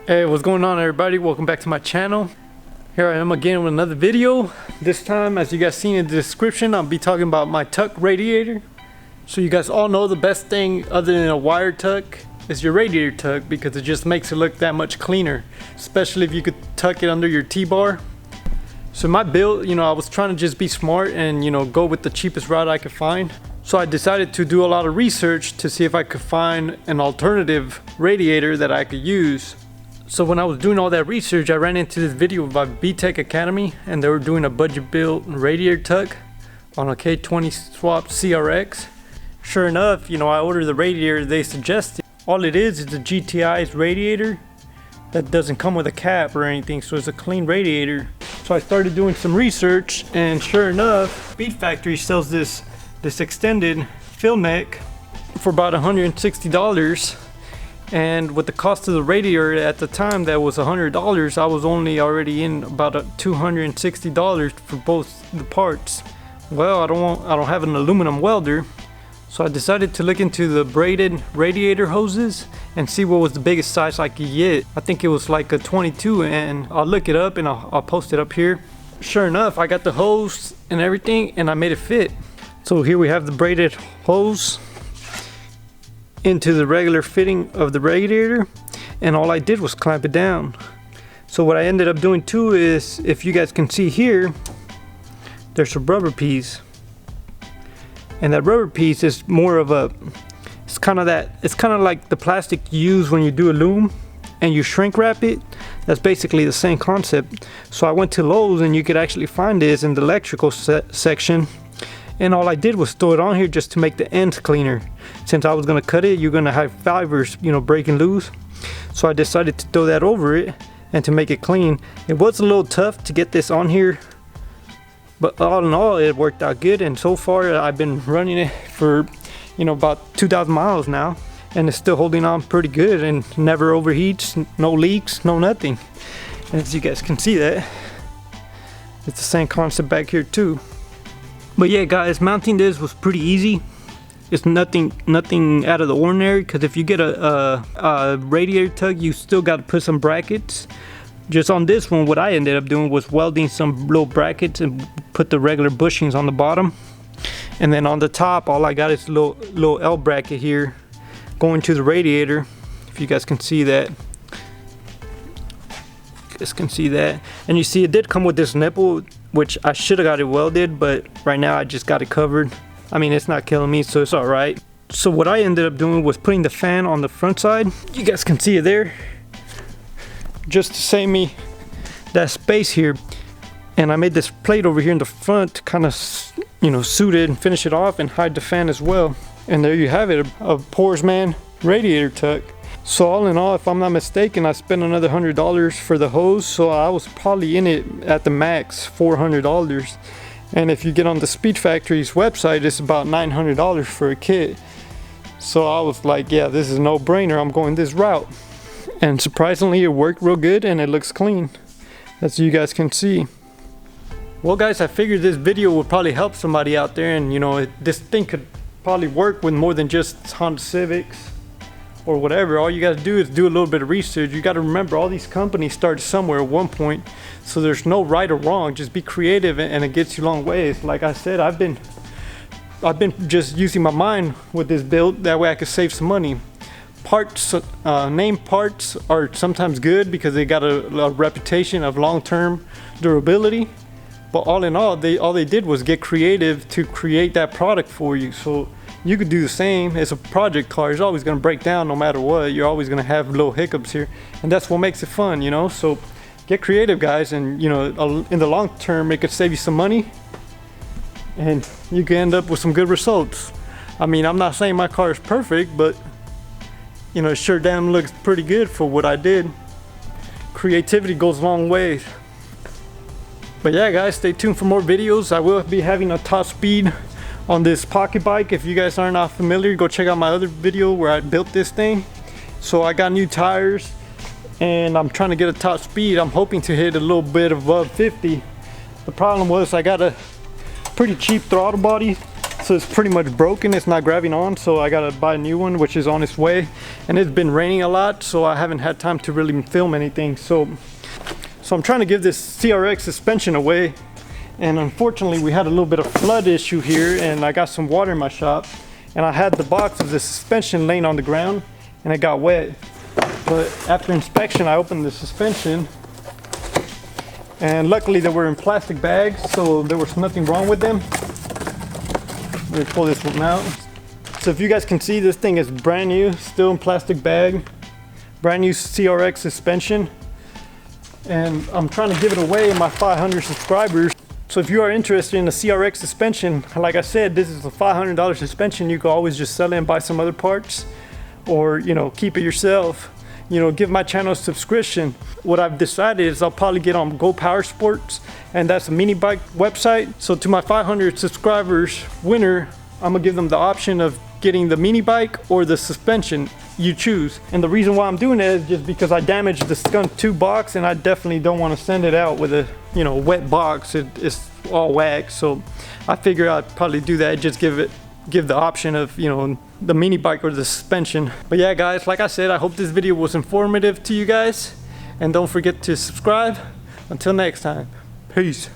Hey, what's going on everybody? Welcome back to my channel. Here I am again with another video. This time, as you guys seen in the description, I'll be talking about my tuck radiator. So you guys all know the best thing other than a wire tuck is your radiator tuck, because it just makes it look that much cleaner, especially if you could tuck it under your T-bar. So my build, I was trying to just be smart and go with the cheapest route I could find. So I decided to do a lot of research to see if I could find an alternative radiator that I could use. So when I was doing all that research, I ran into this video by BTech Academy, and they were doing a budget build radiator tuck on a K20 swap CRX. Sure enough, I ordered the radiator they suggested. All it is a GTI's radiator that doesn't come with a cap or anything, so it's a clean radiator. So I started doing some research, and sure enough, SPEEDFACTOTY sells this extended FILLNECK for about $160. And with the cost of the radiator at the time, that was $100, I was only already in about $260 for both the parts. Well, I don't have an aluminum welder, so I decided to look into the braided radiator hoses and see what was the biggest size I could get. I think it was like a 22, and I'll look it up and I'll post it up here. Sure enough, I got the hose and everything, and I made it fit. So here we have the braided hose into the regular fitting of the radiator, and all I did was clamp it down. So what I ended up doing too is, if you guys can see here, there's a rubber piece, and that rubber piece is more of a, it's kind of like the plastic you use when you do a loom and you shrink wrap it. That's basically the same concept. So I went to Lowe's, and you could actually find this in the electrical section. And all I did was throw it on here just to make the ends cleaner. Since I was gonna cut it, you're gonna have fibers, breaking loose. So I decided to throw that over it and to make it clean. It was a little tough to get this on here, but all in all, it worked out good. And so far, I've been running it for, about 2,000 miles now, and it's still holding on pretty good and never overheats, no leaks, no nothing. And as you guys can see, that it's the same concept back here too. But yeah, guys, mounting this was pretty easy. It's nothing out of the ordinary, because if you get a radiator tuck, you still got to put some brackets. Just on this one, what I ended up doing was welding some little brackets and put the regular bushings on the bottom. And then on the top, all I got is a little L bracket here going to the radiator. If you guys can see that. And you see it did come with this nipple, which I should have got it welded, but right now I just got it covered. I mean, it's not killing me, so it's all right. So what I ended up doing was putting the fan on the front side. You guys can see it there, just to save me that space here. And I made this plate over here in the front to kind of, suit it and finish it off and hide the fan as well. And there you have it, a Porsman radiator tuck. So all in all, if I'm not mistaken, I spent another $100 for the hose, so I was probably in it at the max $400. And if you get on the SPEEDFACTOTY's website, it's about $900 for a kit. So I was like, yeah, this is a no-brainer, I'm going this route. And surprisingly, it worked real good and it looks clean, as you guys can see. Well guys, I figured this video would probably help somebody out there, and this thing could probably work with more than just Honda Civics or whatever. All you got to do is do a little bit of research. You got to remember, all these companies started somewhere at one point, so there's no right or wrong. Just be creative, and it gets you a long ways. Like I said, I've been just using my mind with this build, that way I could save some money. Parts, name parts are sometimes good because they got a reputation of long-term durability, but all in all, they did was get creative to create that product for you. So you could do the same. It's a project car. It's always going to break down no matter what. You're always going to have little hiccups here, and that's what makes it fun, So get creative, guys, and in the long term, it could save you some money, and you can end up with some good results. I mean, I'm not saying my car is perfect, but it sure damn looks pretty good for what I did. Creativity goes a long way. But yeah, guys, stay tuned for more videos. I will be having a top speed on this pocket bike. If you guys are not familiar, go check out my other video where I built this thing. So I got new tires, and I'm trying to get a top speed. I'm hoping to hit a little bit above 50. The problem was I got a pretty cheap throttle body so it's pretty much broken. It's not grabbing on, so I gotta buy a new one, which is on its way. And it's been raining a lot, so I haven't had time to really film anything. So I'm trying to give this CRX suspension away, and unfortunately we had a little bit of flood issue here, and I got some water in my shop, and I had the box of the suspension laying on the ground, and it got wet. But after inspection, I opened the suspension, and luckily they were in plastic bags, so there was nothing wrong with them. Let me pull this one out. So if you guys can see, this thing is brand new, still in plastic bag, brand new CRX suspension, and I'm trying to give it away to my 500 subscribers. So if you are interested in a CRX suspension, like I said, this is a $500 suspension. You can always just sell it and buy some other parts, or keep it yourself. Give my channel a subscription. What I've decided is I'll probably get on Go Power Sports, and that's a mini bike website. So to my 500 subscribers winner, I'm gonna give them the option of getting the mini bike or the suspension. You choose. And the reason why I'm doing that is just because I damaged the Skunk 2 box, and I definitely don't want to send it out with a wet box. It's all wax, so I figure I'd probably do that, just give the option of the mini bike or the suspension. But yeah guys, like I said, I hope this video was informative to you guys, and don't forget to subscribe. Until next time, peace.